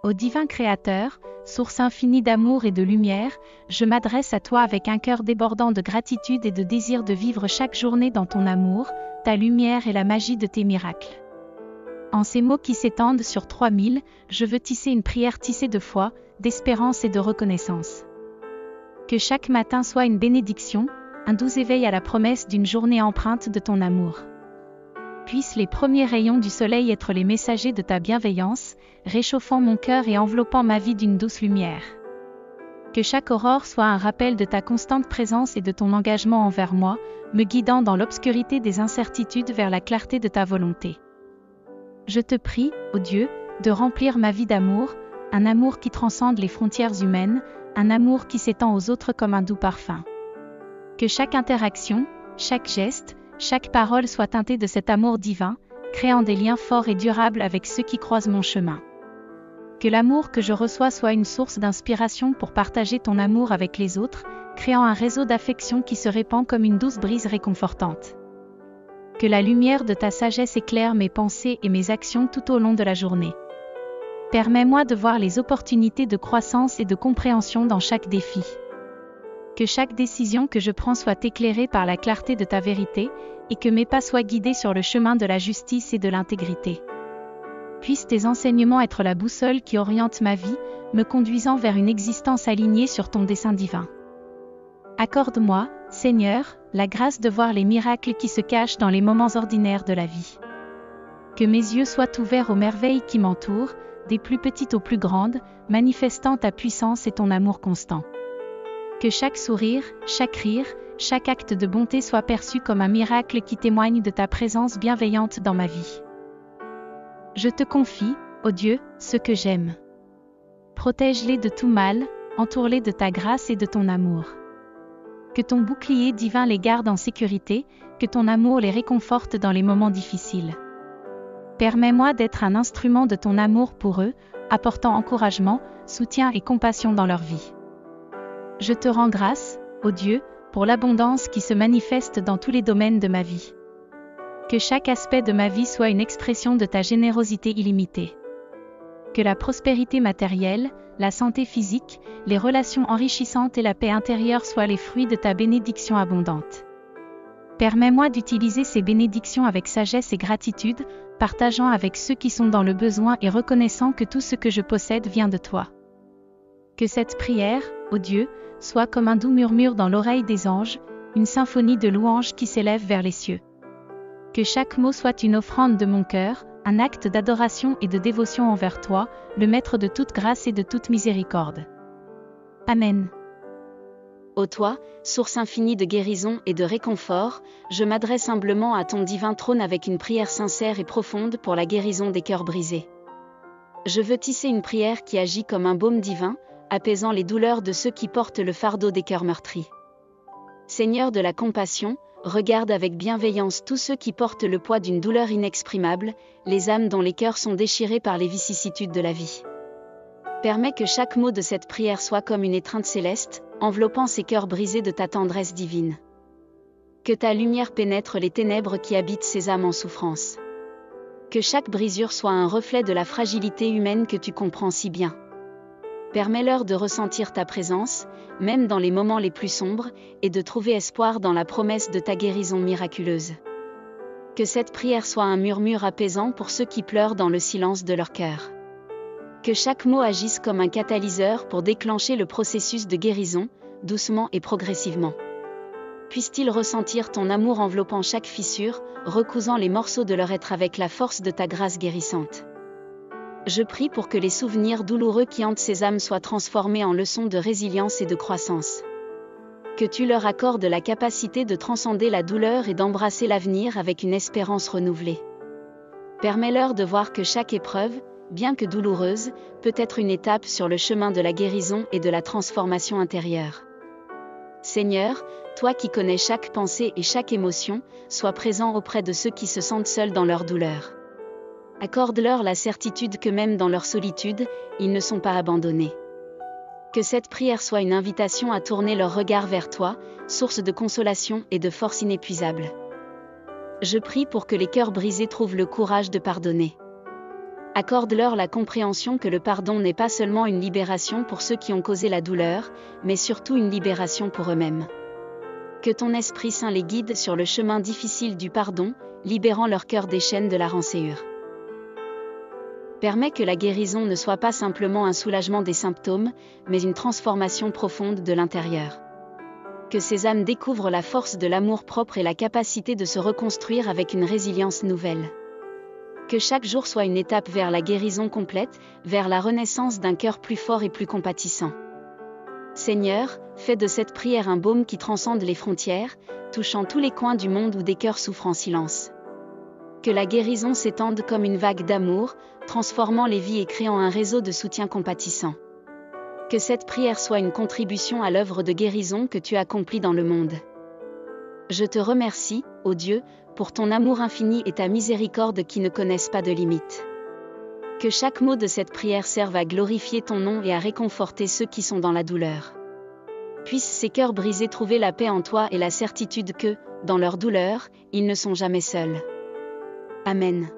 Ô divin Créateur, source infinie d'amour et de lumière, je m'adresse à toi avec un cœur débordant de gratitude et de désir de vivre chaque journée dans ton amour, ta lumière et la magie de tes miracles. En ces mots qui s'étendent sur 3000, je veux tisser une prière tissée de foi, d'espérance et de reconnaissance. Que chaque matin soit une bénédiction, un doux éveil à la promesse d'une journée empreinte de ton amour. Puissent les premiers rayons du soleil être les messagers de ta bienveillance, réchauffant mon cœur et enveloppant ma vie d'une douce lumière. Que chaque aurore soit un rappel de ta constante présence et de ton engagement envers moi, me guidant dans l'obscurité des incertitudes vers la clarté de ta volonté. Je te prie, ô Dieu, de remplir ma vie d'amour, un amour qui transcende les frontières humaines, un amour qui s'étend aux autres comme un doux parfum. Que chaque interaction, chaque geste, chaque parole soit teintée de cet amour divin, créant des liens forts et durables avec ceux qui croisent mon chemin. Que l'amour que je reçois soit une source d'inspiration pour partager ton amour avec les autres, créant un réseau d'affection qui se répand comme une douce brise réconfortante. Que la lumière de ta sagesse éclaire mes pensées et mes actions tout au long de la journée. Permets-moi de voir les opportunités de croissance et de compréhension dans chaque défi. Que chaque décision que je prends soit éclairée par la clarté de ta vérité, et que mes pas soient guidés sur le chemin de la justice et de l'intégrité. Puissent tes enseignements être la boussole qui oriente ma vie, me conduisant vers une existence alignée sur ton dessein divin. Accorde-moi, Seigneur, la grâce de voir les miracles qui se cachent dans les moments ordinaires de la vie. Que mes yeux soient ouverts aux merveilles qui m'entourent, des plus petites aux plus grandes, manifestant ta puissance et ton amour constant. Que chaque sourire, chaque rire, chaque acte de bonté soit perçu comme un miracle qui témoigne de ta présence bienveillante dans ma vie. Je te confie, ô Dieu, ceux que j'aime. Protège-les de tout mal, entoure-les de ta grâce et de ton amour. Que ton bouclier divin les garde en sécurité, que ton amour les réconforte dans les moments difficiles. Permets-moi d'être un instrument de ton amour pour eux, apportant encouragement, soutien et compassion dans leur vie. Je te rends grâce, ô Dieu, pour l'abondance qui se manifeste dans tous les domaines de ma vie. Que chaque aspect de ma vie soit une expression de ta générosité illimitée. Que la prospérité matérielle, la santé physique, les relations enrichissantes et la paix intérieure soient les fruits de ta bénédiction abondante. Permets-moi d'utiliser ces bénédictions avec sagesse et gratitude, partageant avec ceux qui sont dans le besoin et reconnaissant que tout ce que je possède vient de toi. Que cette prière, ô Dieu, soit comme un doux murmure dans l'oreille des anges, une symphonie de louanges qui s'élève vers les cieux. Que chaque mot soit une offrande de mon cœur, un acte d'adoration et de dévotion envers toi, le Maître de toute grâce et de toute miséricorde. Amen. Ô toi, source infinie de guérison et de réconfort, je m'adresse humblement à ton divin trône avec une prière sincère et profonde pour la guérison des cœurs brisés. Je veux tisser une prière qui agit comme un baume divin, apaisant les douleurs de ceux qui portent le fardeau des cœurs meurtris. Seigneur de la compassion, regarde avec bienveillance tous ceux qui portent le poids d'une douleur inexprimable, les âmes dont les cœurs sont déchirés par les vicissitudes de la vie. Permets que chaque mot de cette prière soit comme une étreinte céleste, enveloppant ces cœurs brisés de ta tendresse divine. Que ta lumière pénètre les ténèbres qui habitent ces âmes en souffrance. Que chaque brisure soit un reflet de la fragilité humaine que tu comprends si bien. Permets-leur de ressentir ta présence, même dans les moments les plus sombres, et de trouver espoir dans la promesse de ta guérison miraculeuse. Que cette prière soit un murmure apaisant pour ceux qui pleurent dans le silence de leur cœur. Que chaque mot agisse comme un catalyseur pour déclencher le processus de guérison, doucement et progressivement. Puissent-ils ressentir ton amour enveloppant chaque fissure, recousant les morceaux de leur être avec la force de ta grâce guérissante. Je prie pour que les souvenirs douloureux qui hantent ces âmes soient transformés en leçons de résilience et de croissance. Que tu leur accordes la capacité de transcender la douleur et d'embrasser l'avenir avec une espérance renouvelée. Permets-leur de voir que chaque épreuve, bien que douloureuse, peut être une étape sur le chemin de la guérison et de la transformation intérieure. Seigneur, toi qui connais chaque pensée et chaque émotion, sois présent auprès de ceux qui se sentent seuls dans leur douleur. Accorde-leur la certitude que même dans leur solitude, ils ne sont pas abandonnés. Que cette prière soit une invitation à tourner leur regard vers toi, source de consolation et de force inépuisable. Je prie pour que les cœurs brisés trouvent le courage de pardonner. Accorde-leur la compréhension que le pardon n'est pas seulement une libération pour ceux qui ont causé la douleur, mais surtout une libération pour eux-mêmes. Que ton Esprit Saint les guide sur le chemin difficile du pardon, libérant leur cœur des chaînes de la rancœur. Permets que la guérison ne soit pas simplement un soulagement des symptômes, mais une transformation profonde de l'intérieur. Que ces âmes découvrent la force de l'amour-propre et la capacité de se reconstruire avec une résilience nouvelle. Que chaque jour soit une étape vers la guérison complète, vers la renaissance d'un cœur plus fort et plus compatissant. Seigneur, fais de cette prière un baume qui transcende les frontières, touchant tous les coins du monde où des cœurs souffrent en silence. Que la guérison s'étende comme une vague d'amour, transformant les vies et créant un réseau de soutien compatissant. Que cette prière soit une contribution à l'œuvre de guérison que tu accomplis dans le monde. Je te remercie, ô Dieu, pour ton amour infini et ta miséricorde qui ne connaissent pas de limites. Que chaque mot de cette prière serve à glorifier ton nom et à réconforter ceux qui sont dans la douleur. Puissent ces cœurs brisés trouver la paix en toi et la certitude que, dans leur douleur, ils ne sont jamais seuls. Amen.